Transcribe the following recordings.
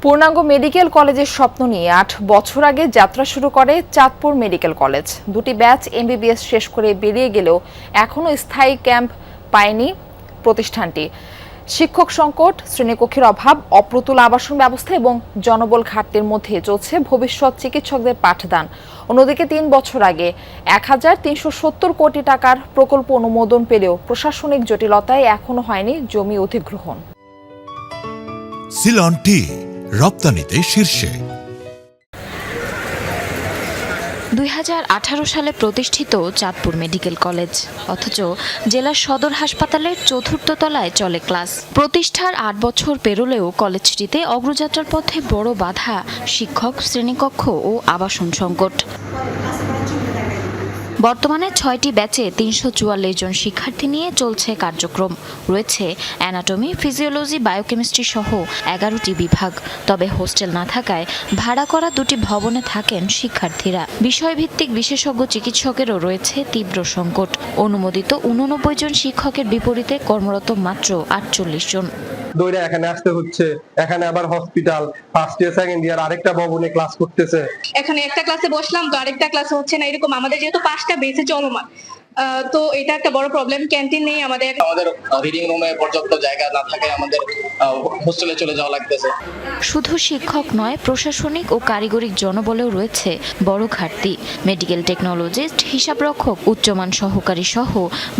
পূর্ণাঙ্গ মেডিকেল কলেজের স্বপ্ন নিয়ে ৮ বছর আগে যাত্রা শুরু করে চাঁদপুর মেডিকেল কলেজ। দুটি ব্যাচ এমবিবিএস শেষ করে বেরিয়ে গেলেও এখনও স্থায়ী ক্যাম্প পায়নি প্রতিষ্ঠানটি। শিক্ষক সংকট, শ্রেণীকক্ষের অভাব, অপ্রতুল আবাসন ব্যবস্থা এবং জনবল ঘাটতির মধ্যে চলছে ভবিষ্যৎ চিকিৎসকদের পাঠদান। অন্যদিকে ৩ বছর আগে ১,৩৭০ কোটি টাকার প্রকল্প অনুমোদন পেলেও প্রশাসনিক জটিলতায় এখনও হয়নি জমি অধিগ্রহণ। সিলন টি রপ্তানিতে শীর্ষে। ২০১৮ সালে প্রতিষ্ঠিত চাঁদপুর মেডিকেল কলেজ, অথচ জেলার সদর হাসপাতালের ৪র্থ তলায় চলে ক্লাস। প্রতিষ্ঠার ৮ বছর পেরোলেও কলেজটিতে অগ্রযাত্রার পথে বড় বাধা শিক্ষক, শ্রেণীকক্ষ ও আবাসন সংকট। বর্তমানে ৬টি ব্যাচে ৩৪৪ জন শিক্ষার্থী নিয়ে চলছে কার্যক্রম। রয়েছে অ্যানাটমি, ফিজিওলজি, বায়োকেমিস্ট্রি সহ ১১টি বিভাগ। তবে হোস্টেল না থাকায় ভাড়া করা দুটি ভবনে থাকেন শিক্ষার্থীরা। বিষয়ভিত্তিক বিশেষজ্ঞ চিকিৎসকেরও রয়েছে তীব্র সংকট। অনুমোদিত ৮৯ জন শিক্ষকের বিপরীতে কর্মরত মাত্র ৪৮ জন। দৌড়ে এখানে আসতে হচ্ছে, এখানে আবার hospital, first year second year আরেকটা ভবনে ক্লাস করতেছে। এখানে একটা ক্লাসে বসলাম তো আরেকটা ক্লাসে হচ্ছে না, এরকম আমাদের যেহেতু 5টা বেসে চলমান, তো এটা একটা বড় প্রবলেম। ক্যান্টিন নেই আমাদের রিডিং রুমে পর্যাপ্ত জায়গা না থাকে আমাদের হোস্টেলে চলে যাওয়া লাগতেছে। শুধু শিক্ষক নয়, প্রশাসনিক ও কারিগরিক জনবলেও রয়েছে বড় ঘাটতি। মেডিকেল টেকনোলজিস্ট, হিসাবরক্ষক, উচ্চমান সহকারী সহ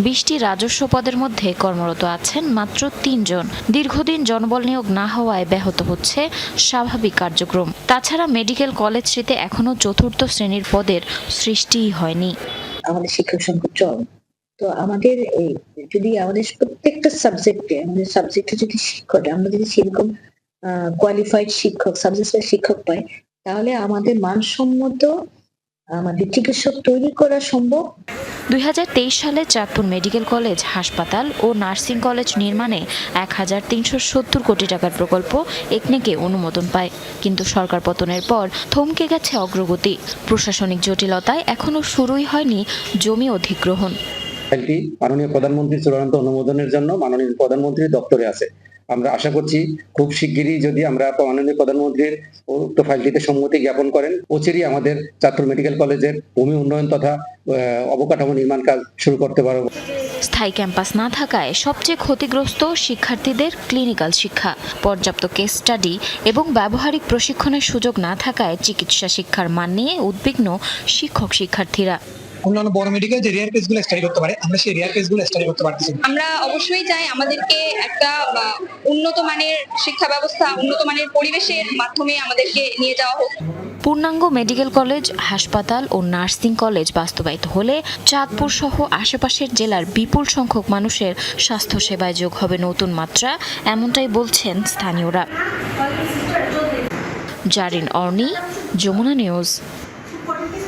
20টি রাজস্ব পদের মধ্যে কর্মরত আছেন মাত্র 3 জন। দীর্ঘদিন জনবল নিয়োগ না হওয়ায় ব্যাহত হচ্ছে স্বাভাবিক কার্যক্রম। তাছাড়া মেডিকেল কলেজটিতে এখনও 4র্থ শ্রেণীর পদের সৃষ্টিই হয়নি। আমাদের শিক্ষক সংকট চরম। তো আমাদের যদি আমাদের প্রত্যেকটা সাবজেক্টে যদি শিক্ষক, আমরা যদি সেরকম কোয়ালিফাইড শিক্ষক, সাবজেক্টের শিক্ষক পাই, তাহলে আমাদের মানসম্মত আমাদের চিকিৎসক তৈরি করা সম্ভব। ২০২৩ সালে চাঁদপুর মেডিকেল কলেজ, হাসপাতাল ও নার্সিং কলেজ নির্মাণে ১,৩৭০ কোটি টাকার প্রকল্প একনেকে অনুমোদন পায়। কিন্তু সরকার পতনের পর থমকে গেছে অগ্রগতি। প্রশাসনিক জটিলতায় এখনো শুরুই হয়নি জমি অধিগ্রহণ। ফাইলটি মাননীয় প্রধানমন্ত্রীর চূড়ান্ত অনুমোদনের জন্য মাননীয় প্রধানমন্ত্রীর দপ্তরে আছে। আমরা আশা করছি খুব শিগগিরই যদি আমরা মাননীয় প্রধানমন্ত্রীর উক্ত ফাইলটিতে সম্মতি জ্ঞাপন করেন, অচিরেই আমাদের চাঁদপুর মেডিকেল কলেজের ভূমি উন্নয়ন তথা অবকাঠামো নির্মাণ কাজ শুরু করতে পারব। স্থায়ী ক্যাম্পাস না থাকায় সবচেয়ে ক্ষতিগ্রস্ত শিক্ষার্থীদের ক্লিনিক্যাল শিক্ষা, পর্যাপ্ত কেস স্টাডি এবং ব্যবহারিক প্রশিক্ষণের সুযোগ না থাকায় চিকিৎসা শিক্ষার মান নিয়ে উদ্বিগ্ন শিক্ষক শিক্ষার্থীরা। অন্যান্য বড় মেডিকেল যে রেয়ার কেসগুলো স্টাডি করতে পারে, আমরা সেই রেয়ার কেসগুলো স্টাডি করতে পারতেছি। আমরা অবশ্যই চাই আমাদেরকে একটা উন্নত মানের শিক্ষা ব্যবস্থা, উন্নত মানের পরিবেশের মাধ্যমে আমাদেরকে নিয়ে যাওয়া হোক। পূর্ণাঙ্গ মেডিকেল কলেজ, হাসপাতাল ও নার্সিং কলেজ বাস্তবায়িত হলে চাঁদপুর সহ আশেপাশের জেলার বিপুল সংখ্যক মানুষের স্বাস্থ্যসেবায় যোগ হবে নতুন মাত্রা, এমনটাই বলছেন স্থানীয়রা। জারিন অর্নি, যমুনা নিউজ।